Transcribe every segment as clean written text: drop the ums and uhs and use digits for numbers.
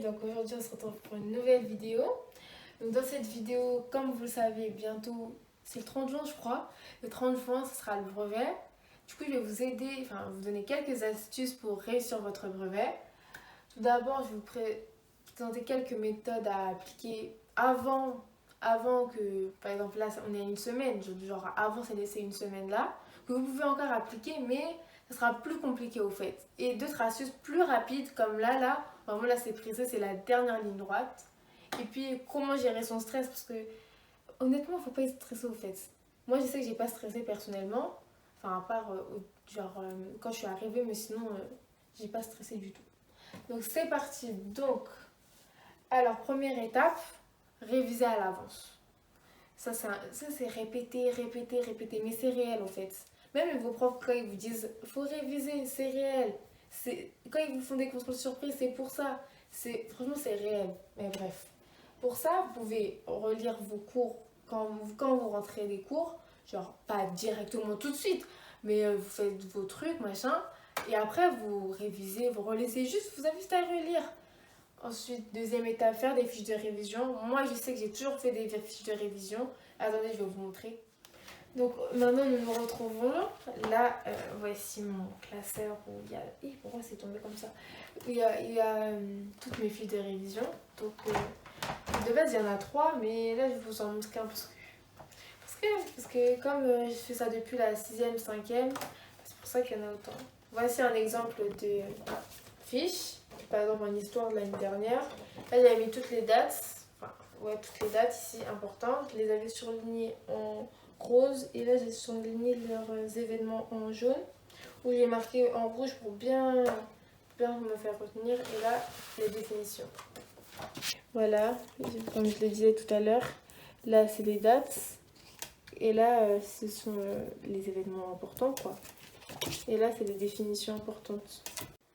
donc aujourd'hui on se retrouve pour une nouvelle vidéo. Donc dans cette vidéo, comme vous le savez, bientôt, c'est le 30 juin je crois. Le 30 juin, ce sera le brevet. Du coup, je vais vous aider, enfin vous donner quelques astuces pour réussir votre brevet. Tout d'abord, je vais vous présenter quelques méthodes à appliquer avant que, par exemple là, on est à une semaine, genre avant c'est une semaine là, que vous pouvez encore appliquer, mais ça sera plus compliqué au fait. Et d'autres astuces plus rapides, comme là, vraiment là c'est précis, c'est la dernière ligne droite. Et puis comment gérer son stress, parce que honnêtement, faut pas être stressé au fait. Moi je sais que j'ai pas stressé personnellement, enfin à part quand je suis arrivée, mais sinon j'ai pas stressé du tout. Donc c'est parti. Donc, alors première étape, réviser à l'avance. Ça c'est répéter, répéter, répéter, mais c'est réel en fait. Même vos profs, quand ils vous disent faut réviser, c'est réel. Quand ils vous font des contrôles surprises, c'est pour ça. Franchement, c'est réel. Mais bref. Pour ça, vous pouvez relire vos cours quand vous rentrez des cours. Genre, pas directement tout de suite, mais vous faites vos trucs, machin. Et après, vous révisez, vous relisez juste, vous avez juste à relire. Ensuite, deuxième étape, faire des fiches de révision. Moi, je sais que j'ai toujours fait des fiches de révision. Attendez, je vais vous montrer. Donc, maintenant, nous nous retrouvons. Là, voici mon classeur où il y a... pourquoi c'est tombé comme ça? Il y a toutes mes fiches de révision. Donc, de base, il y en a 3, mais là, je vais vous en montrer qu'un parce que comme je fais ça depuis la 6e, 5e, c'est pour ça qu'il y en a autant. Voici un exemple de fiche. Par exemple, en histoire de l'année dernière. Là, j'avais mis toutes les dates. Enfin, ouais, toutes les dates ici importantes. Je les avais surlignées en rose. Et là, j'ai surligné leurs événements en jaune. Où j'ai marqué en rouge pour bien me faire retenir. Et là, les définitions. Voilà, comme je le disais tout à l'heure. Là, c'est les dates. Et là, ce sont les événements importants, quoi. Et là, c'est les définitions importantes.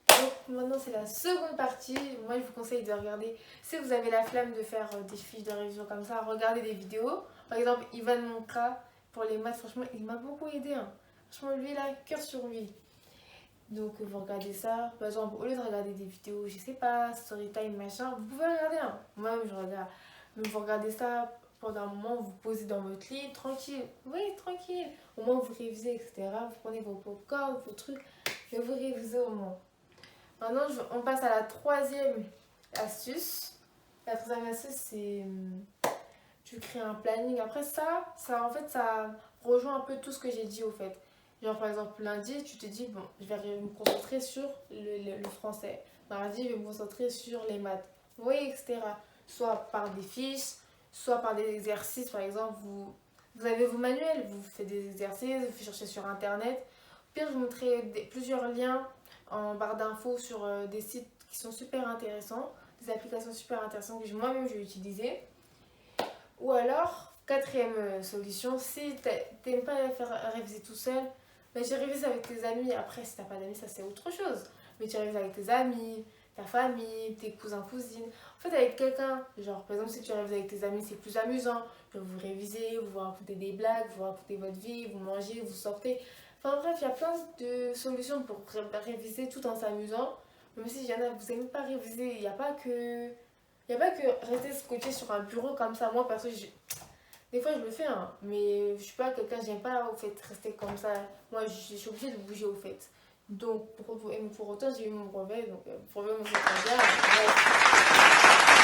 Donc maintenant, c'est la seconde partie. Moi, je vous conseille de regarder, si vous avez la flemme de faire des fiches de révision comme ça, regardez des vidéos. Par exemple, Ivan Monka, pour les maths, franchement, il m'a beaucoup aidé. Hein. Franchement, lui, là, cœur sur lui. Donc, vous regardez ça. Par exemple, au lieu de regarder des vidéos, je sais pas, Storytime, machin, vous pouvez regarder. Hein. Moi-même, je regarde. Mais vous regardez ça pendant un moment, vous posez dans votre lit, tranquille. Oui, tranquille. Au moins, vous révisez, etc. Vous prenez vos popcorn, vos trucs, et vous révisez au moins. Maintenant, on passe à la troisième astuce. La troisième astuce, c'est tu crées un planning. Après en fait, ça rejoint un peu tout ce que j'ai dit au fait. Genre, par exemple, lundi, tu te dis, bon, je vais me concentrer sur le français. Mardi, je vais me concentrer sur les maths. Vous voyez, etc. Soit par des fiches, soit par des exercices. Par exemple, vous avez vos manuels, vous faites des exercices, vous cherchez sur Internet. Au pire, je vous montrerai plusieurs liens en barre d'infos sur des sites qui sont super intéressants, des applications super intéressantes que moi-même je vais utiliser. Ou alors, quatrième solution, si t'aimes pas faire réviser tout seul, mais tu révises avec tes amis. Après, si t'as pas d'amis, ça c'est autre chose. Mais tu révises avec tes amis, ta famille, tes cousins, cousines. En fait, avec quelqu'un, genre par exemple, si tu révises avec tes amis, c'est plus amusant. Vous révisez, vous racontez des blagues, vous racontez votre vie, vous mangez, vous sortez. Enfin bref, il y a plein de solutions pour réviser tout en s'amusant. Même si y en a, vous n'aimez pas réviser, il n'y a pas que. Il n'y a pas que rester scotché sur un bureau comme ça. Moi, perso, des fois, je le fais, hein, mais je suis pas quelqu'un, j'aime pas au fait rester comme ça. Moi, je suis obligée de bouger au fait. Donc, pour autant, j'ai eu mon brevet, donc brevet, mon bien.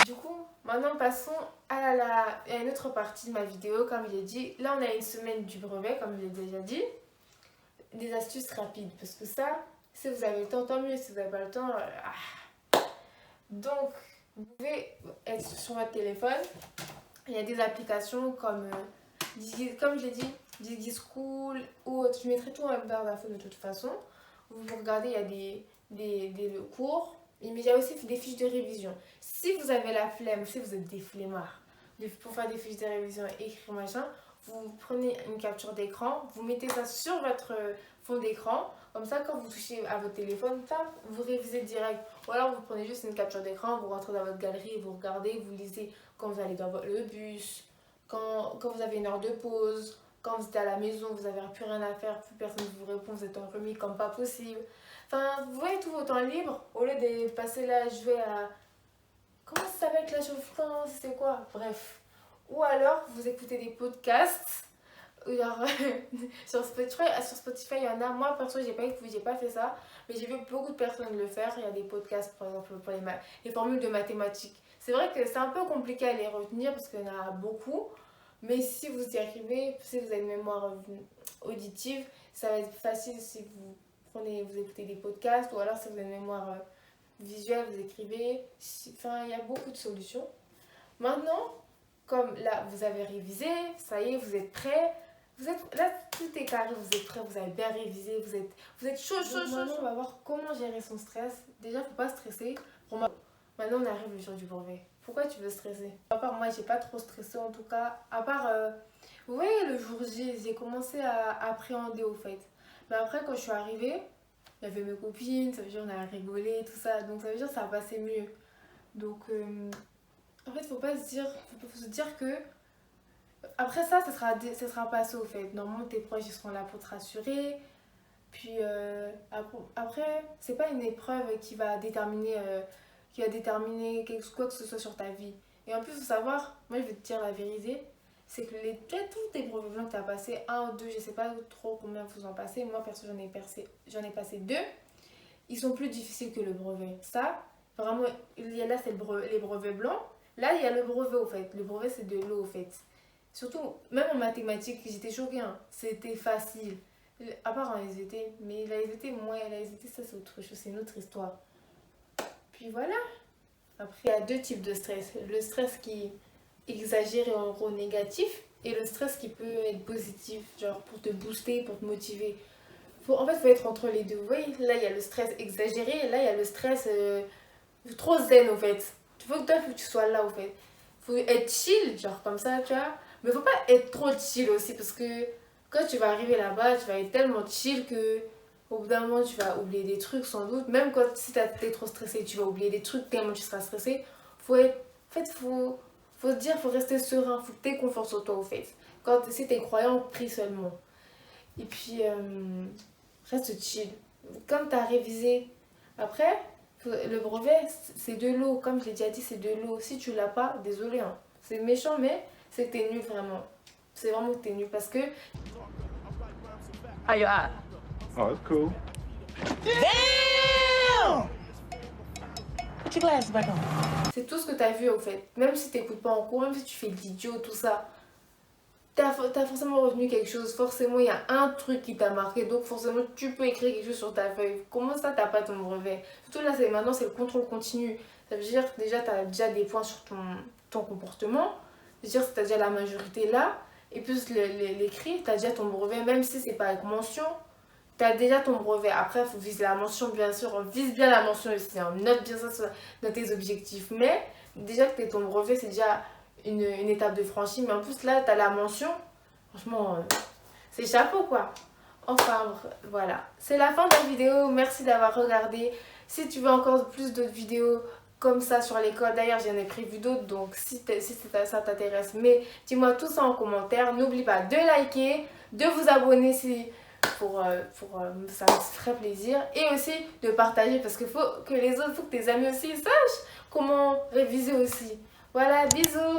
Du coup, maintenant, passons à une autre partie de ma vidéo, comme je l'ai dit. Là, on a une semaine du brevet, comme je l'ai déjà dit. Des astuces rapides, parce que ça, si vous avez le temps, tant mieux. Si vous n'avez pas le temps, Donc, vous pouvez être sur votre téléphone. Il y a des applications comme je l'ai dit, DigiSchool ou autre. Je mettrai tout en barre d'infos de toute façon. Vous regardez, il y a des cours. Mais il y a aussi des fiches de révision. Si vous avez la flemme, si vous êtes des flemmards, pour faire des fiches de révision et écrire machin, vous prenez une capture d'écran, vous mettez ça sur votre fond d'écran. Comme ça, quand vous touchez à votre téléphone, vous révisez direct. Ou alors, vous prenez juste une capture d'écran, vous rentrez dans votre galerie, vous regardez, vous lisez quand vous allez dans le bus, quand vous avez une heure de pause, quand vous êtes à la maison, vous n'avez plus rien à faire, plus personne ne vous répond, vous êtes remis comme pas possible. Enfin, vous voyez tout votre temps libre, au lieu de passer là, jouer à comment ça s'appelle Clash of Clans, c'est quoi? Bref. Ou alors, vous écoutez des podcasts. Genre, sur Spotify, il y en a. Moi, perso, j'ai pas fait ça. Mais j'ai vu beaucoup de personnes le faire. Il y a des podcasts, par exemple, pour les formules de mathématiques. C'est vrai que c'est un peu compliqué à les retenir parce qu'il y en a beaucoup. Mais si vous y arrivez, si vous avez une mémoire auditive, ça va être facile si vous écoutez des podcasts ou alors si vous avez une mémoire visuelle, vous écrivez. Enfin, il y a beaucoup de solutions. Maintenant, comme là, vous avez révisé, ça y est, vous êtes prêts. Là, tout est carré, vous êtes prêts, vous avez bien révisé, vous êtes chaud. Maintenant, on va voir comment gérer son stress. Déjà, faut pas stresser. Pour moi, maintenant, on arrive le jour du brevet. Pourquoi tu veux stresser? À part moi, j'ai pas trop stressé en tout cas. À part, vous voyez, le jour J, j'ai commencé à appréhender au fait. Mais après, quand je suis arrivée, il y avait mes copines, ça veut dire on a rigolé, tout ça. Donc ça veut dire que ça a passé mieux. Donc, en fait, faut se dire que après ça, ça sera passé au fait. Normalement, tes proches ils seront là pour te rassurer. Puis après, c'est pas une épreuve qui va déterminer quoi que ce soit sur ta vie. Et en plus, il faut savoir, moi je vais te dire la vérité, c'est que tous tes brevets blancs que tu as passé, un ou deux, je sais pas trop combien vous en passez. Moi, perso, j'en ai passé deux. Ils sont plus difficiles que le brevet. Ça, vraiment, là, c'est les brevets blancs. Là, il y a le brevet au fait. Le brevet, c'est de l'eau au fait. Surtout, même en mathématiques, j'étais choquée. Hein. C'était facile. À part en SVT. Mais la SVT, moi, la SVT, ça, c'est autre chose. C'est une autre histoire. Puis voilà. Après, il y a deux types de stress. Le stress qui est exagéré en gros négatif. Et le stress qui peut être positif. Genre pour te booster, pour te motiver. En fait, il faut être entre les deux. Vous voyez, là, il y a le stress exagéré. Et là, il y a le stress trop zen, au fait. Il faut que tu sois là, au fait. Faut être chill, genre comme ça, tu vois. Mais faut pas être trop chill aussi, parce que quand tu vas arriver là-bas, tu vas être tellement chill que au bout d'un moment, tu vas oublier des trucs sans doute. Même si t'es trop stressé, tu vas oublier des trucs tellement tu seras stressé. En fait, faut se dire, faut rester serein, faut que t'aies confiance en toi, au fait. Si t'es croyant, prie seulement. Et puis, reste chill. Comme t'as révisé, après, le brevet, c'est de l'eau. Comme je l'ai déjà dit, c'est de l'eau. Si tu l'as pas, désolé, hein. C'est méchant, mais c'est que t'es nul vraiment. C'est vraiment que t'es nul parce que. How you at? Oh, that's cool. Damn! Put your glasses back on. C'est tout ce que t'as vu au fait. Même si t'écoutes pas en cours, même si tu fais de l'idiot, tout ça. T'as forcément retenu quelque chose. Forcément, il y a un truc qui t'a marqué. Donc, forcément, tu peux écrire quelque chose sur ta feuille. Comment ça, t'as pas ton brevet? Surtout là, maintenant, c'est le contrôle continu. Ça veut dire déjà, t'as déjà des points sur ton comportement. Ça veut dire que t'as déjà la majorité là. Et plus l'écrit, t'as déjà ton brevet. Même si c'est pas avec mention, t'as déjà ton brevet. Après, il faut viser la mention, bien sûr. On vise bien la mention aussi. Hein. Note bien ça dans tes objectifs. Mais déjà que t'aies ton brevet, c'est déjà une étape de franchie. Mais en plus, là, t'as la mention. Franchement, c'est chapeau, quoi. Enfin, voilà. C'est la fin de la vidéo. Merci d'avoir regardé. Si tu veux encore plus d'autres vidéos comme ça sur l'école, d'ailleurs, j'en ai prévu d'autres. Donc, si ça t'intéresse, mais dis-moi tout ça en commentaire. N'oublie pas de liker, de vous abonner ça me ferait plaisir. Et aussi de partager parce qu'il faut que les autres, faut que tes amis aussi sachent comment réviser aussi. Voilà, bisous!